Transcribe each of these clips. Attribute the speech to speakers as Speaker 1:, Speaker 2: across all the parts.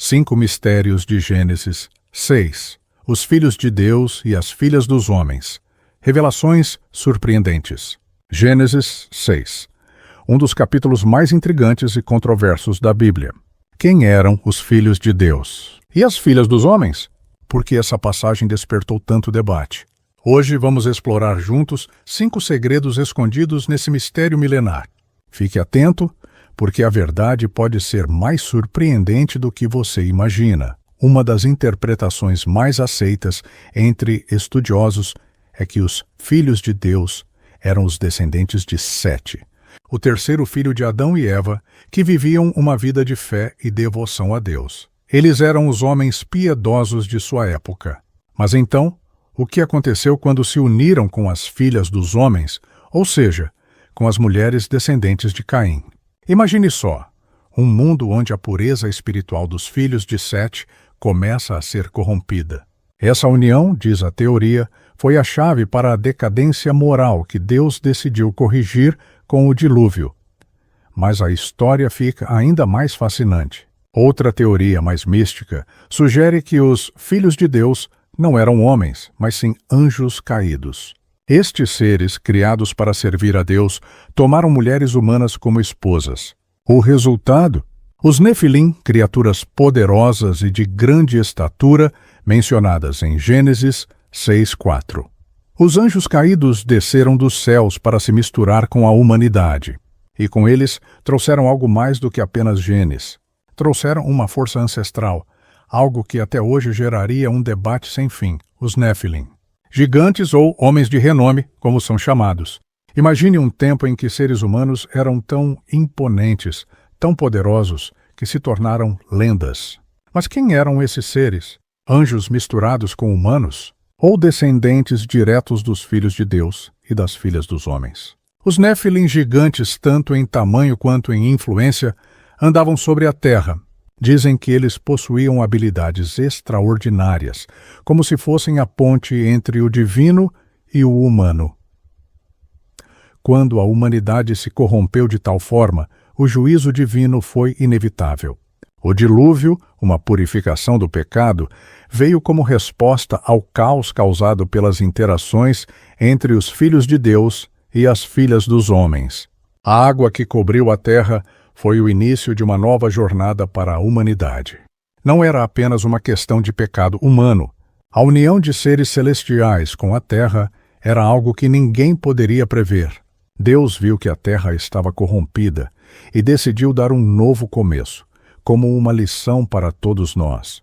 Speaker 1: 5 mistérios de Gênesis. 6. Os filhos de Deus e as filhas dos homens. Revelações surpreendentes. Gênesis 6. Um dos capítulos mais intrigantes e controversos da Bíblia. Quem eram os filhos de Deus? E as filhas dos homens? Por que essa passagem despertou tanto debate? Hoje vamos explorar juntos 5 segredos escondidos nesse mistério milenar. Fique atento, porque a verdade pode ser mais surpreendente do que você imagina. Uma das interpretações mais aceitas entre estudiosos é que os filhos de Deus eram os descendentes de Sete, o terceiro filho de Adão e Eva, que viviam uma vida de fé e devoção a Deus. Eles eram os homens piedosos de sua época. Mas então, o que aconteceu quando se uniram com as filhas dos homens, ou seja, com as mulheres descendentes de Caim? Imagine só, um mundo onde a pureza espiritual dos filhos de Sete começa a ser corrompida. Essa união, diz a teoria, foi a chave para a decadência moral que Deus decidiu corrigir com o dilúvio. Mas a história fica ainda mais fascinante. Outra teoria mais mística sugere que os filhos de Deus não eram homens, mas sim anjos caídos. Estes seres, criados para servir a Deus, tomaram mulheres humanas como esposas. O resultado? Os Nefilim, criaturas poderosas e de grande estatura, mencionadas em Gênesis 6:4. Os anjos caídos desceram dos céus para se misturar com a humanidade. E com eles trouxeram algo mais do que apenas genes. Trouxeram uma força ancestral, algo que até hoje geraria um debate sem fim, os Nefilim. Gigantes ou homens de renome, como são chamados. Imagine um tempo em que seres humanos eram tão imponentes, tão poderosos, que se tornaram lendas. Mas quem eram esses seres? Anjos misturados com humanos? Ou descendentes diretos dos filhos de Deus e das filhas dos homens? Os Nefilim, gigantes tanto em tamanho quanto em influência, andavam sobre a terra. Dizem que eles possuíam habilidades extraordinárias, como se fossem a ponte entre o divino e o humano. Quando a humanidade se corrompeu de tal forma, o juízo divino foi inevitável. O dilúvio, uma purificação do pecado, veio como resposta ao caos causado pelas interações entre os filhos de Deus e as filhas dos homens. A água que cobriu a terra foi o início de uma nova jornada para a humanidade. Não era apenas uma questão de pecado humano. A união de seres celestiais com a terra era algo que ninguém poderia prever. Deus viu que a terra estava corrompida e decidiu dar um novo começo, como uma lição para todos nós.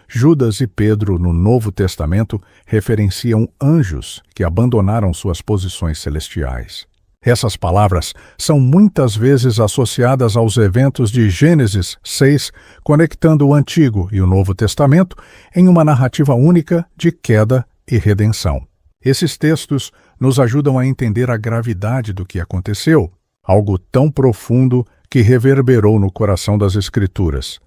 Speaker 1: Judas e Pedro, no Novo Testamento, referenciam anjos que abandonaram suas posições celestiais. Essas palavras são muitas vezes associadas aos eventos de Gênesis 6, conectando o Antigo e o Novo Testamento em uma narrativa única de queda e redenção. Esses textos nos ajudam a entender a gravidade do que aconteceu, algo tão profundo que reverberou no coração das Escrituras.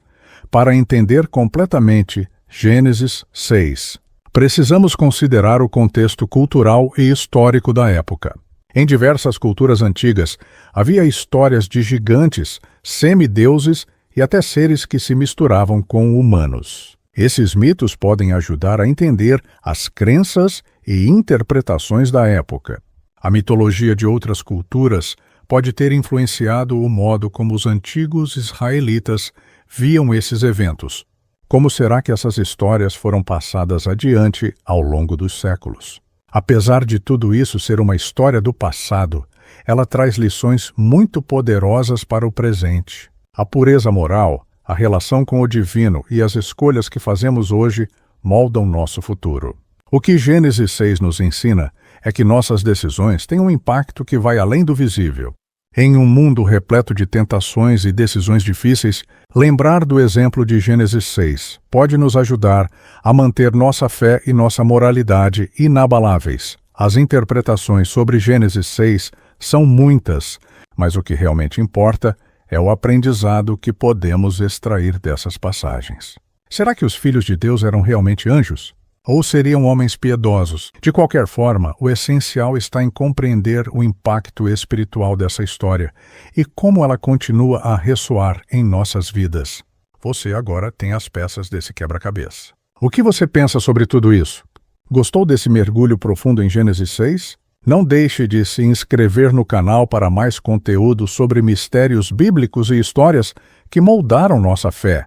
Speaker 1: Para entender completamente Gênesis 6, precisamos considerar o contexto cultural e histórico da época. Em diversas culturas antigas, havia histórias de gigantes, semideuses e até seres que se misturavam com humanos. Esses mitos podem ajudar a entender as crenças e interpretações da época. A mitologia de outras culturas pode ter influenciado o modo como os antigos israelitas viam esses eventos. Como será que essas histórias foram passadas adiante ao longo dos séculos? Apesar de tudo isso ser uma história do passado, ela traz lições muito poderosas para o presente. A pureza moral, a relação com o divino e as escolhas que fazemos hoje moldam nosso futuro. O que Gênesis 6 nos ensina é que nossas decisões têm um impacto que vai além do visível. Em um mundo repleto de tentações e decisões difíceis, lembrar do exemplo de Gênesis 6 pode nos ajudar a manter nossa fé e nossa moralidade inabaláveis. As interpretações sobre Gênesis 6 são muitas, mas o que realmente importa é o aprendizado que podemos extrair dessas passagens. Será que os filhos de Deus eram realmente anjos? Ou seriam homens piedosos? De qualquer forma, o essencial está em compreender o impacto espiritual dessa história e como ela continua a ressoar em nossas vidas. você agora tem as peças desse quebra-cabeça. O que você pensa sobre tudo isso? Gostou desse mergulho profundo em Gênesis 6? Não deixe de se inscrever no canal para mais conteúdo sobre mistérios bíblicos e histórias que moldaram nossa fé.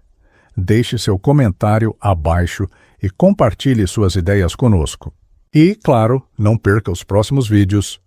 Speaker 1: Deixe seu comentário abaixo e compartilhe suas ideias conosco. E, claro, não perca os próximos vídeos